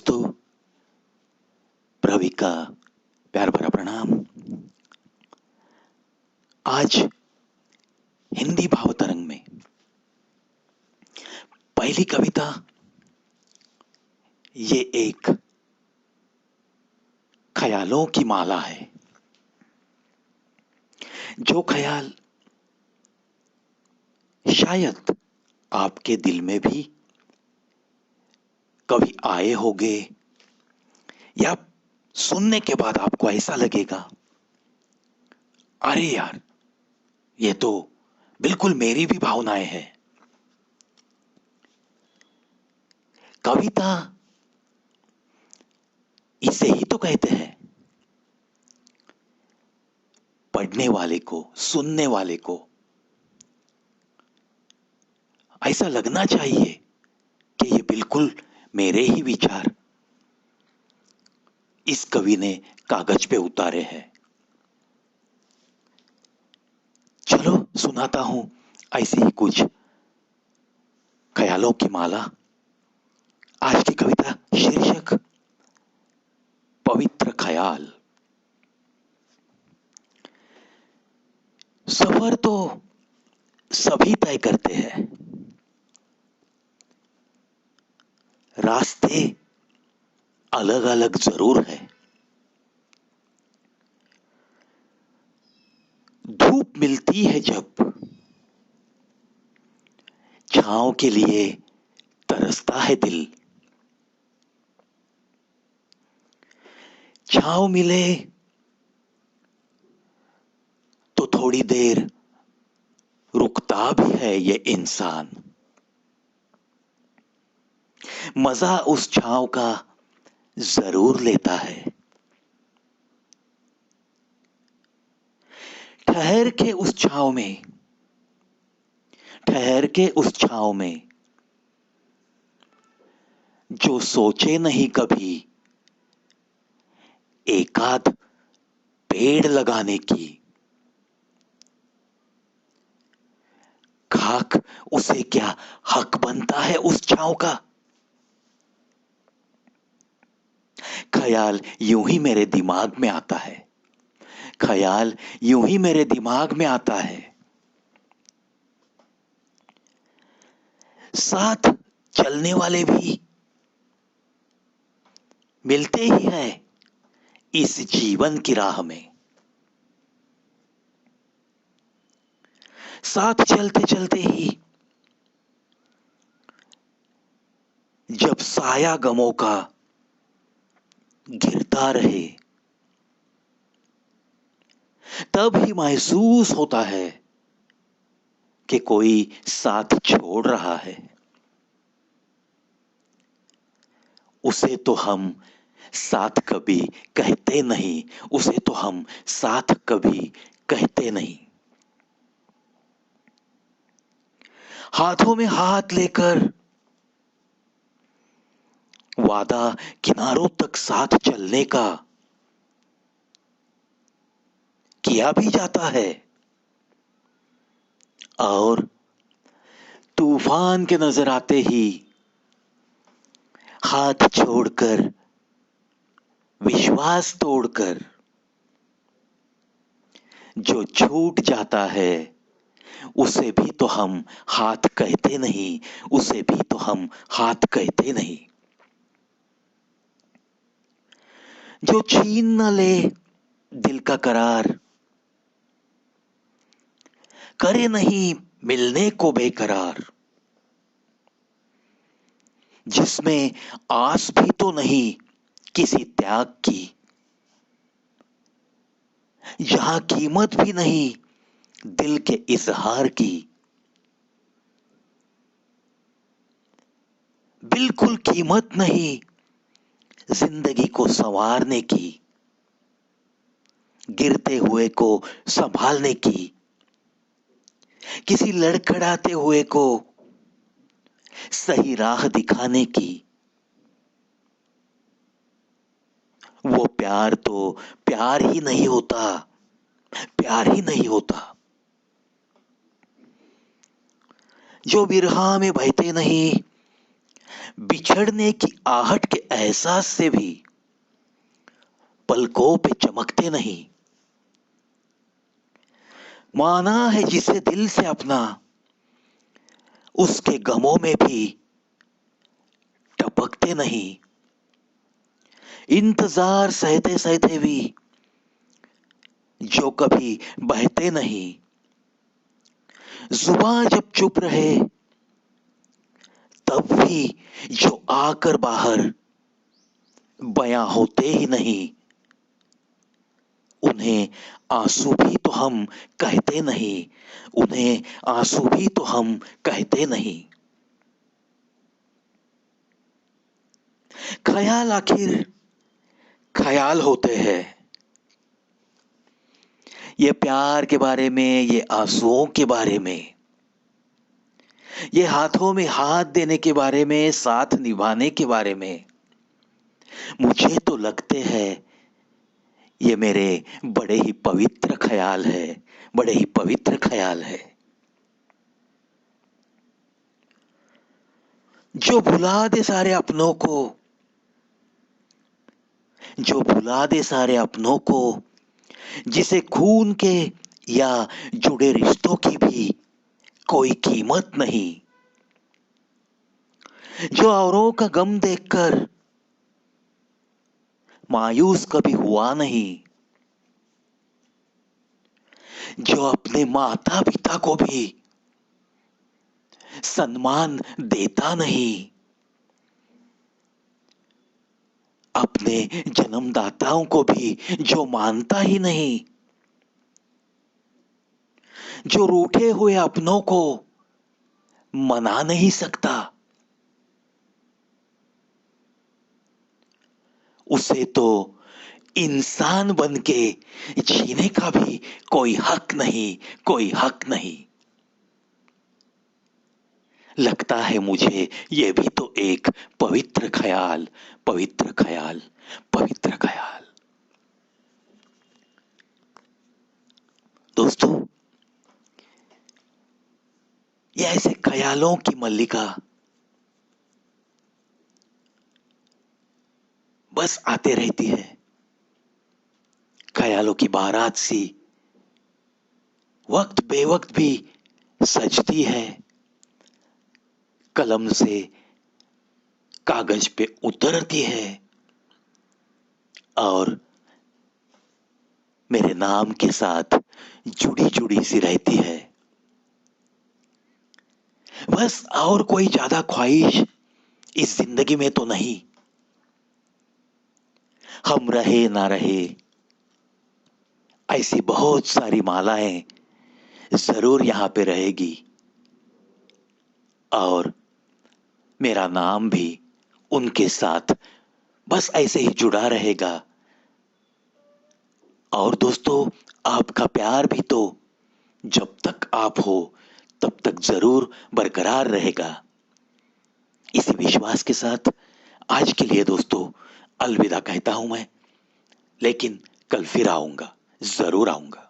दोस्तों, प्रवी का प्यार भरा प्रणाम। आज हिंदी भावतरंग में पहली कविता, ये एक ख्यालों की माला है। जो ख्याल शायद आपके दिल में भी कभी आए होंगे, या सुनने के बाद आपको ऐसा लगेगा, अरे यार, ये तो बिल्कुल मेरी भी भावनाएं हैं। कविता इसे ही तो कहते हैं। पढ़ने वाले को, सुनने वाले को ऐसा लगना चाहिए कि ये बिल्कुल मेरे ही विचार इस कवि ने कागज पे उतारे हैं। चलो सुनाता हूं ऐसी ही कुछ ख्यालों की माला। आज की कविता शीर्षक पवित्र ख्याल। सफर तो सभी तय करते हैं, रास्ते अलग अलग जरूर है। धूप मिलती है जब, छांव के लिए तरसता है दिल। छांव मिले तो थोड़ी देर रुकता भी है ये इंसान। मजा उस छांव का जरूर लेता है। ठहर के उस छांव में, ठहर के उस छांव में जो सोचे नहीं कभी एकाध पेड़ लगाने की। खाक उसे क्या हक बनता है उस छांव का। ख्याल यूं ही मेरे दिमाग में आता है, ख्याल यूं ही मेरे दिमाग में आता है। साथ चलने वाले भी मिलते ही हैं इस जीवन की राह में। साथ चलते चलते ही जब साया गमों का गिरता रहे, तब ही महसूस होता है कि कोई साथ छोड़ रहा है। उसे तो हम साथ कभी कहते नहीं, उसे तो हम साथ कभी कहते नहीं। हाथों में हाथ लेकर वादा किनारों तक साथ चलने का किया भी जाता है, और तूफान के नजर आते ही हाथ छोड़कर, विश्वास तोड़कर जो छूट जाता है, उसे भी तो हम हाथ कहते नहीं, उसे भी तो हम हाथ कहते नहीं। जो छीन न ले दिल का करार, करे नहीं मिलने को बेकरार। जिसमें आस भी तो नहीं किसी त्याग की, जहां कीमत भी नहीं दिल के इजहार की। बिल्कुल कीमत नहीं जिंदगी को संवारने की, गिरते हुए को संभालने की, किसी लड़खड़ाते हुए को सही राह दिखाने की। वो प्यार तो प्यार ही नहीं होता, प्यार ही नहीं होता। जो बिरहा में बहते नहीं, बिछड़ने की आहट के एहसास से भी पलकों पे चमकते नहीं। माना है जिसे दिल से अपना, उसके गमों में भी टपकते नहीं। इंतजार सहते सहते भी जो कभी बहते नहीं। जुबान जब चुप रहे तब भी जो आकर बाहर बयां होते ही नहीं। उन्हें आंसू भी तो हम कहते नहीं। उन्हें आंसू भी तो हम कहते नहीं। ख्याल आखिर ख्याल होते हैं। ये प्यार के बारे में, ये आंसुओं के बारे में, ये हाथों में हाथ देने के बारे में, साथ निभाने के बारे में मुझे तो लगते हैं ये मेरे बड़े ही पवित्र ख्याल है। बड़े ही पवित्र ख्याल है। जो भुला दे सारे अपनों को, जो भुला दे सारे अपनों को, जिसे खून के या जुड़े रिश्तों की भी कोई कीमत नहीं। जो औरों का गम देखकर मायूस कभी हुआ नहीं। जो अपने माता पिता को भी सम्मान देता नहीं। अपने जन्मदाताओं को भी जो मानता ही नहीं। जो रूठे हुए अपनों को मना नहीं सकता। उसे तो इंसान बन के जीने का भी कोई हक नहीं। कोई हक नहीं। लगता है मुझे ये भी तो एक पवित्र ख्याल, पवित्र ख्याल, पवित्र ख्याल। दोस्तों, ये ऐसे ख्यालों की मल्लिका बस आते रहती है। ख्यालों की बारात सी वक्त बेवक्त भी सजती है। कलम से कागज पे उतरती है और मेरे नाम के साथ जुड़ी जुड़ी सी रहती है। बस और कोई ज्यादा ख्वाहिश इस जिंदगी में तो नहीं। हम रहे ना रहे, ऐसी बहुत सारी मालाएं जरूर यहां पे रहेगी और मेरा नाम भी उनके साथ बस ऐसे ही जुड़ा रहेगा। और दोस्तों, आपका प्यार भी तो जब तक आप हो तब तक जरूर बरकरार रहेगा। इसी विश्वास के साथ आज के लिए दोस्तों अलविदा कहता हूं मैं। लेकिन कल फिर आऊंगा, जरूर आऊंगा।